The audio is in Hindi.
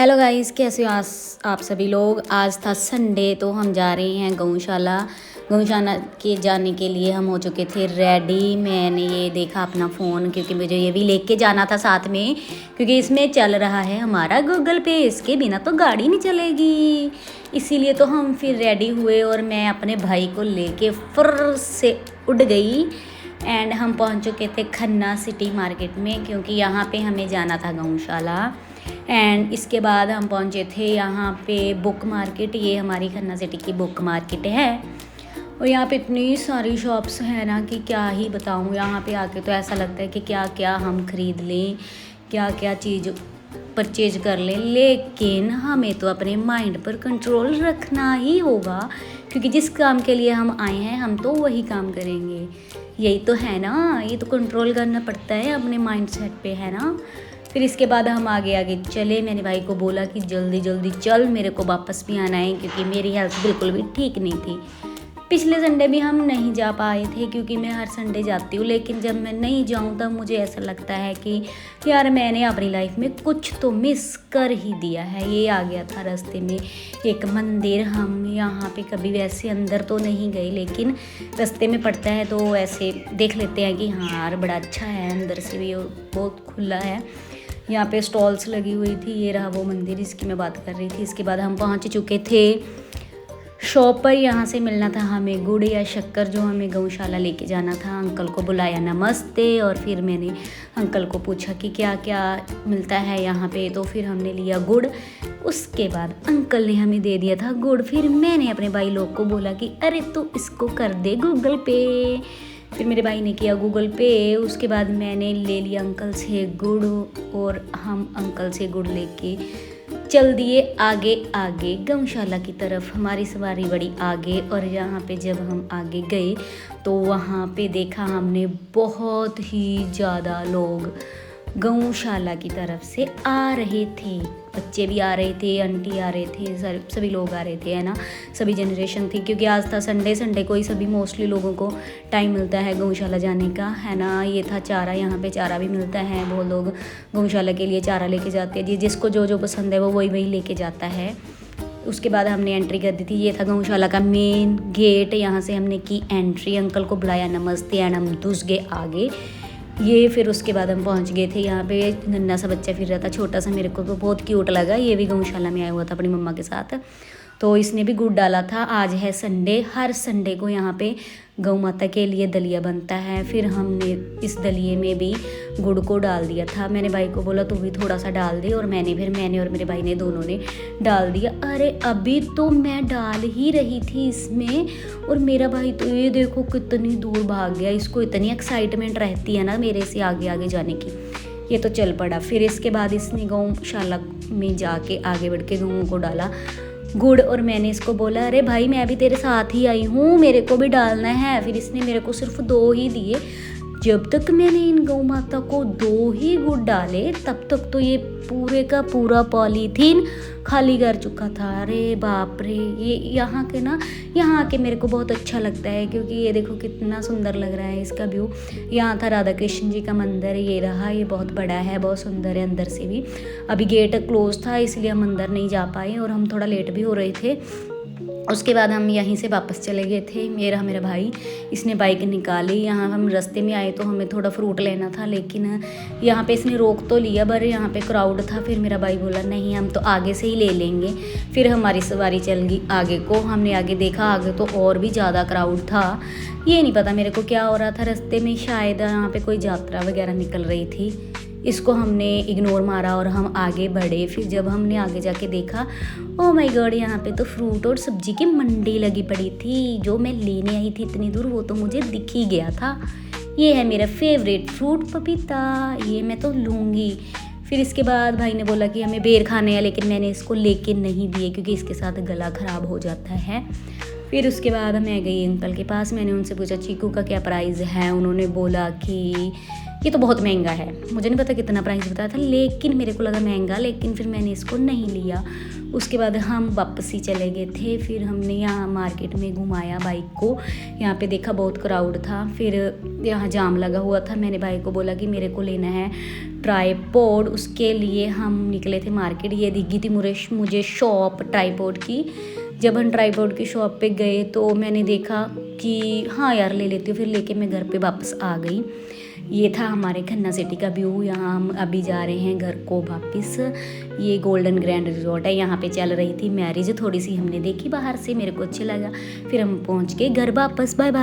हेलो गाइस, कैसे हो आप सभी लोग। आज था संडे तो हम जा रहे हैं गौशाला के जाने के लिए हम हो चुके थे रेडी। मैंने ये देखा अपना फ़ोन, क्योंकि मुझे ये भी लेके जाना था साथ में, क्योंकि इसमें चल रहा है हमारा गूगल पे। इसके बिना तो गाड़ी नहीं चलेगी, इसीलिए तो हम फिर रेडी हुए और मैं अपने भाई को लेके फुर्र से उड़ गई। एंड हम पहुंच चुके थे खन्ना सिटी मार्केट में, क्योंकि यहाँ पे हमें जाना था गौशाला। एंड इसके बाद हम पहुंचे थे यहाँ पे बुक मार्केट। ये हमारी खन्ना सिटी की बुक मार्केट है और यहाँ पे इतनी सारी शॉप्स हैं ना कि क्या ही बताऊँ। यहाँ पे आके तो ऐसा लगता है कि क्या क्या हम ख़रीद लें, क्या क्या चीज़ परचेज कर लें, लेकिन हमें तो अपने माइंड पर कंट्रोल रखना ही होगा, क्योंकि जिस काम के लिए हम आए हैं हम तो वही काम करेंगे। यही तो है ना, ये तो कंट्रोल करना पड़ता है अपने माइंड सेट पे, है ना। फिर इसके बाद हम आगे आगे चले। मैंने भाई को बोला कि जल्दी जल्दी चल, मेरे को वापस भी आना है, क्योंकि मेरी हेल्थ बिल्कुल भी ठीक नहीं थी। पिछले संडे भी हम नहीं जा पाए थे, क्योंकि मैं हर संडे जाती हूँ, लेकिन जब मैं नहीं जाऊँ तब मुझे ऐसा लगता है कि यार मैंने अपनी लाइफ में कुछ तो मिस कर ही दिया है। ये आ गया था रास्ते में एक मंदिर। हम यहाँ पे कभी वैसे अंदर तो नहीं गए, लेकिन रास्ते में पड़ता है तो ऐसे देख लेते हैं कि हाँ यार बड़ा अच्छा है, अंदर से भी बहुत खुला है। यहाँ पे स्टॉल्स लगी हुई थी। ये रहा वो मंदिर जिसकी मैं बात कर रही थी। इसके बाद हम पहुँच चुके थे शॉप पर। यहाँ से मिलना था हमें गुड़ या शक्कर, जो हमें गौशाला लेके जाना था। अंकल को बुलाया नमस्ते, और फिर मैंने अंकल को पूछा कि क्या क्या मिलता है यहाँ पे, तो फिर हमने लिया गुड़। उसके बाद अंकल ने हमें दे दिया था गुड़। फिर मैंने अपने भाई लोग को बोला कि अरे तो इसको कर दे गूगल पे। फिर मेरे भाई ने किया गूगल पे। उसके बाद मैंने ले लिया अंकल से गुड़, और हम अंकल से गुड़ लेके चल दिए आगे आगे गौशाला की तरफ। हमारी सवारी बड़ी आगे, और यहाँ पे जब हम आगे गए तो वहाँ पे देखा हमने बहुत ही ज़्यादा लोग गौशाला की तरफ से आ रहे थे। बच्चे भी आ रहे थे, आंटी आ रहे थे, सभी लोग आ रहे थे, है ना। सभी जनरेशन थी, क्योंकि आज था संडे को ही सभी मोस्टली लोगों को टाइम मिलता है गौशाला जाने का, है ना। ये था चारा, यहाँ पे चारा भी मिलता है। वो लोग गौशाला के लिए चारा लेके जाते हैं जी, जिसको जो जो पसंद है वो वही वही लेके जाता है। उसके बाद हमने एंट्री कर दी थी। ये था गौशाला का मेन गेट। यहाँ से हमने की एंट्री, अंकल को बुलाया नमस्ते, एंड हम घुस गए आगे। ये फिर उसके बाद हम पहुंच गए थे। यहाँ पे नन्हा सा बच्चा फिर रहा था, छोटा सा, मेरे को तो बहुत क्यूट लगा। ये भी गौशाला में आया हुआ था अपनी मम्मा के साथ, तो इसने भी गुड़ डाला था। आज है संडे, हर संडे को यहाँ पे गौ माता के लिए दलिया बनता है। फिर हमने इस दलिए में भी गुड़ को डाल दिया था। मैंने भाई को बोला तू भी थोड़ा सा डाल दे, और मैंने और मेरे भाई ने दोनों ने डाल दिया। अरे अभी तो मैं डाल ही रही थी इसमें, और मेरा भाई तो ये देखो कितनी दूर भाग गया। इसको इतनी एक्साइटमेंट रहती है ना मेरे से आगे आगे जाने की, ये तो चल पड़ा। फिर इसके बाद इसने गौशाला में जाके आगे बढ़ के गौं को डाला गुड़, और मैंने इसको बोला अरे भाई मैं भी तेरे साथ ही आई हूँ, मेरे को भी डालना है। फिर इसने मेरे को सिर्फ 2 ही दिए। जब तक मैंने इन गौ माता को 2 ही गुड़ डाले, तब तक तो ये पूरे का पूरा पॉलीथीन खाली कर चुका था। अरे बाप रे, ये यहाँ के मेरे को बहुत अच्छा लगता है, क्योंकि ये देखो कितना सुंदर लग रहा है इसका व्यू। यहाँ था राधा कृष्ण जी का मंदिर। ये रहा, ये बहुत बड़ा है, बहुत सुंदर है अंदर से भी। अभी गेट क्लोज था, इसलिए हम अंदर नहीं जा पाए, और हम थोड़ा लेट भी हो रहे थे। उसके बाद हम यहीं से वापस चले गए थे। मेरा भाई, इसने बाइक निकाली। यहाँ हम रास्ते में आए तो हमें थोड़ा फ्रूट लेना था, लेकिन यहाँ पे इसने रोक तो लिया, पर यहाँ पे क्राउड था। फिर मेरा भाई बोला नहीं हम तो आगे से ही ले लेंगे। फिर हमारी सवारी चल गई आगे को। हमने आगे देखा, आगे तो और भी ज़्यादा क्राउड था। ये नहीं पता मेरे को क्या हो रहा था रास्ते में, शायद यहाँ पे कोई यात्रा वगैरह निकल रही थी। इसको हमने इग्नोर मारा और हम आगे बढ़े। फिर जब हमने आगे जाके देखा, ओ माय गॉड, यहाँ पे तो फ्रूट और सब्जी की मंडी लगी पड़ी थी। जो मैं लेने आई थी इतनी दूर, वो तो मुझे दिख ही गया था। ये है मेरा फेवरेट फ्रूट पपीता, ये मैं तो लूँगी। फिर इसके बाद भाई ने बोला कि हमें बेर खाने हैं, लेकिन मैंने इसको लेके नहीं दिए, क्योंकि इसके साथ गला ख़राब हो जाता है। फिर उसके बाद मैं गई अंकल के पास। मैंने उनसे पूछा चीकू का क्या प्राइस है। उन्होंने बोला कि ये तो बहुत महंगा है, मुझे नहीं पता कितना प्राइस बताया था, लेकिन मेरे को लगा महंगा, लेकिन फिर मैंने इसको नहीं लिया। उसके बाद हम वापस ही चले गए थे। फिर हमने यहाँ मार्केट में घुमाया बाइक को, यहाँ पे देखा बहुत क्राउड था, फिर यहाँ जाम लगा हुआ था। मैंने भाई को बोला कि मेरे को लेना है ट्राईपॉड, उसके लिए हम निकले थे मार्केट। ये दिख गई थी मुझे शॉप ट्राईपॉड की। जब हम ट्राईपॉड की शॉप पे गए तो मैंने देखा कि हाँ यार ले लेती हूँ, फिर लेके मैं घर पे वापस आ गई। ये था हमारे खन्ना सिटी का व्यू। यहाँ हम अभी जा रहे हैं घर को वापस। ये गोल्डन ग्रैंड रिजॉर्ट है, यहाँ पे चल रही थी मैरिज, थोड़ी सी हमने देखी बाहर से, मेरे को अच्छा लगा, फिर हम पहुँच गए घर वापस। Bye bye.